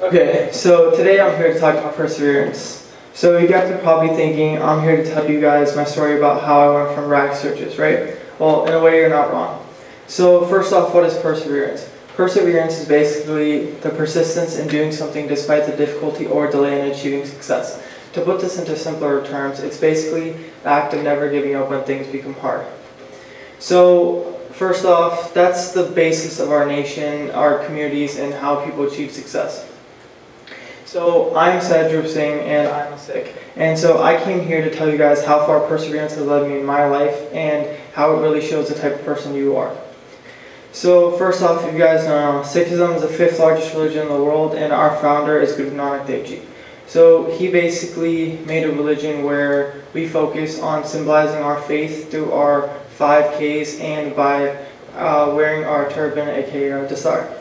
Okay, so today I'm here to talk about perseverance. So you guys are probably thinking, I'm here to tell you guys my story about how I went from rags to riches, right? Well, in a way you're not wrong. So first off, what is perseverance? Perseverance is basically the persistence in doing something despite the difficulty or delay in achieving success. To put this into simpler terms, it's basically the act of never giving up when things become hard. So first off, that's the basis of our nation, our communities, and how people achieve success. So I'm Sehajroop Singh and I'm a Sikh. And so I came here to tell you guys how far perseverance has led me in my life and how it really shows the type of person you are. So first off, if you guys know, Sikhism is the 5th largest religion in the world, and our founder is Guru Nanak Dev Ji. So he basically made a religion where we focus on symbolizing our faith through our 5Ks and by wearing our turban, aka our dasar.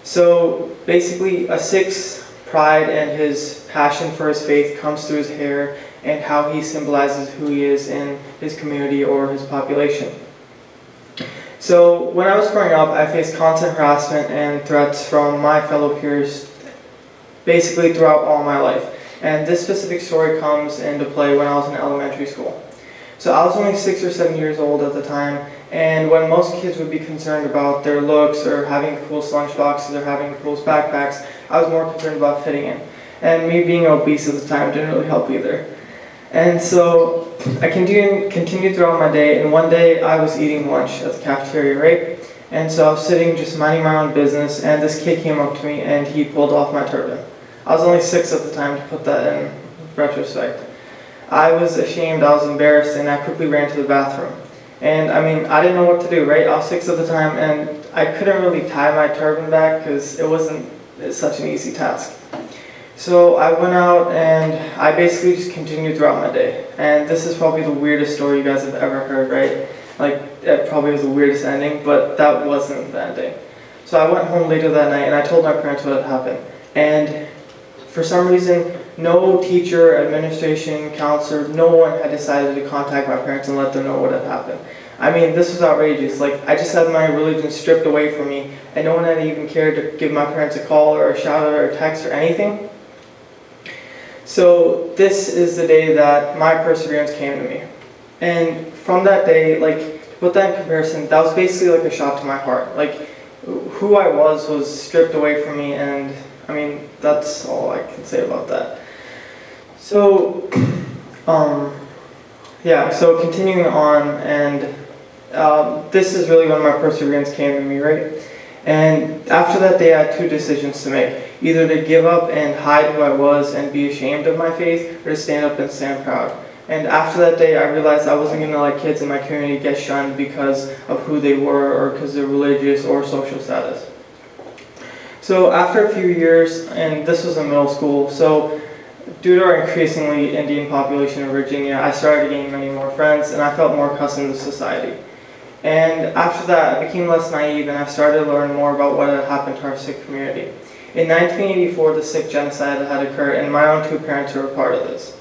So basically a Sikh's pride and his passion for his faith comes through his hair and how he symbolizes who he is in his community or his population. So when I was growing up, I faced constant harassment and threats from my fellow peers basically throughout all my life. And this specific story comes into play when I was in elementary school. So I was only 6 or 7 years old at the time, and when most kids would be concerned about their looks or having the coolest lunchboxes or having the coolest backpacks, I was more concerned about fitting in. And me being obese at the time didn't really help either. And so I continued throughout my day, and one day I was eating lunch at the cafeteria, right? And so I was sitting just minding my own business, and this kid came up to me and he pulled off my turban. I was only 6 at the time, to put that in retrospect. I was ashamed, I was embarrassed, and I quickly ran to the bathroom. And I mean, I didn't know what to do, right? I was 6 at the time, and I couldn't really tie my turban back because it wasn't such an easy task. So I went out and I basically just continued throughout my day. And this is probably the weirdest story you guys have ever heard, right? Like, it probably was the weirdest ending, but that wasn't the ending. So I went home later that night and I told my parents what had happened. And for some reason, no teacher, administration, counselor, no one had decided to contact my parents and let them know what had happened. I mean, this was outrageous. Like, I just had my religion stripped away from me, and no one had even cared to give my parents a call or a shout out or a text or anything. So this is the day that my perseverance came to me. And from that day, like, to put that in comparison, that was basically like a shot to my heart. Like, who I was stripped away from me, and I mean, that's all I can say about that. So, yeah, so continuing on, and this is really when my perseverance came to me, right? And after that day, I had 2 decisions to make. Either to give up and hide who I was and be ashamed of my faith, or to stand up and stand proud. And after that day, I realized I wasn't going to let kids in my community get shunned because of who they were or because they're religious or social status. So after a few years, and this was in middle school, so due to our increasingly Indian population in Virginia, I started gaining many more friends and I felt more accustomed to society. And after that, I became less naive and I started to learn more about what had happened to our Sikh community. In 1984, the Sikh genocide had occurred, and my own 2 parents were a part of this.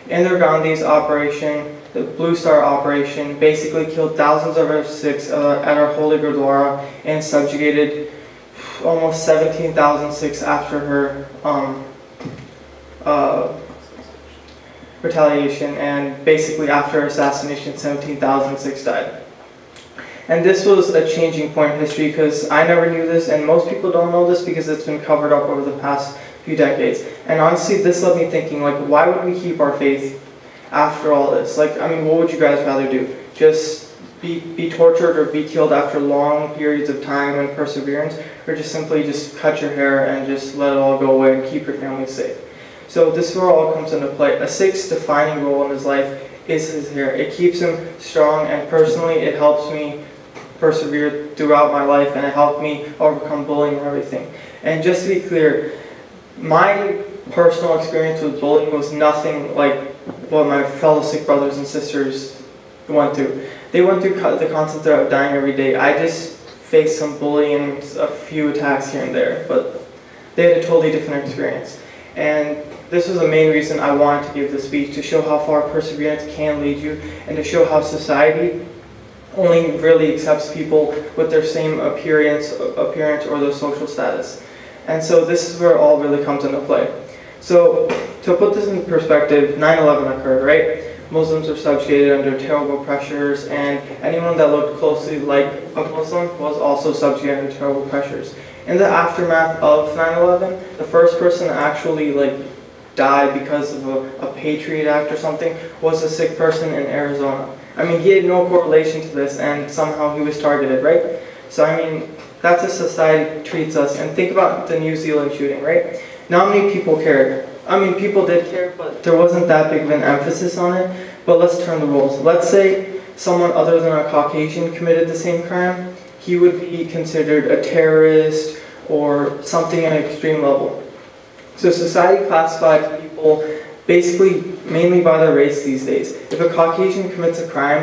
Indira Gandhi's operation, the Blue Star operation, basically killed thousands of our Sikhs at our holy Gurdwara and subjugated almost 17,000 Sikhs after her retaliation, and basically after her assassination, 17,000 Sikhs died. And this was a changing point in history because I never knew this, and most people don't know this because it's been covered up over the past few decades. And honestly, this led me thinking, like, why would we keep our faith after all this? Like, I mean, what would you guys rather do? Just be tortured or be killed after long periods of time and perseverance, or just simply just cut your hair and just let it all go away and keep your family safe? So this is where it all comes into play. A Sikh's defining role in his life is his hair. It keeps him strong, and personally it helps me persevere throughout my life, and it helped me overcome bullying and everything. And just to be clear, my personal experience with bullying was nothing like what my fellow Sikh brothers and sisters went through. They went through the constant threat of dying every day. I just faced some bullying and a few attacks here and there, but they had a totally different experience. And this was the main reason I wanted to give this speech, to show how far perseverance can lead you, and to show how society only really accepts people with their same appearance or their social status. And so this is where it all really comes into play. So to put this in perspective, 9/11 occurred, right? Muslims were subjugated under terrible pressures, and anyone that looked closely like a Muslim was also subjugated under terrible pressures. In the aftermath of 9/11, the first person to actually die because of a Patriot Act or something was a Sikh person in Arizona. I mean, he had no correlation to this, and somehow he was targeted, right? So I mean, that's how society treats us. And think about the New Zealand shooting, right? Not many people cared. I mean, people did care, but there wasn't that big of an emphasis on it. But let's turn the roles. Let's say someone other than a Caucasian committed the same crime. He would be considered a terrorist or something at an extreme level. So society classifies people basically mainly by their race these days. If a Caucasian commits a crime,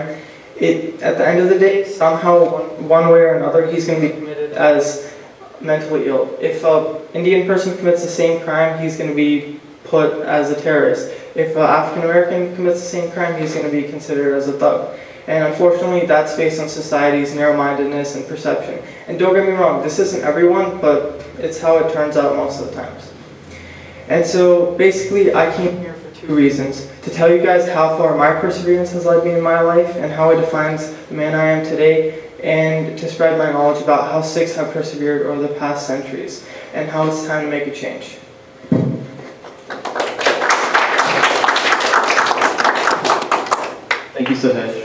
at the end of the day, somehow, one way or another, he's going to be committed as mentally ill. If an Indian person commits the same crime, he's going to be put as a terrorist. If an African American commits the same crime, he's going to be considered as a thug. And unfortunately, that's based on society's narrow-mindedness and perception. And don't get me wrong, this isn't everyone, but it's how it turns out most of the times. And so basically, I came here for two reasons. To tell you guys how far my perseverance has led me in my life and how it defines the man I am today, and to spread my knowledge about how Sikhs have persevered over the past centuries and how it's time to make a change. Thank you, Sehaj.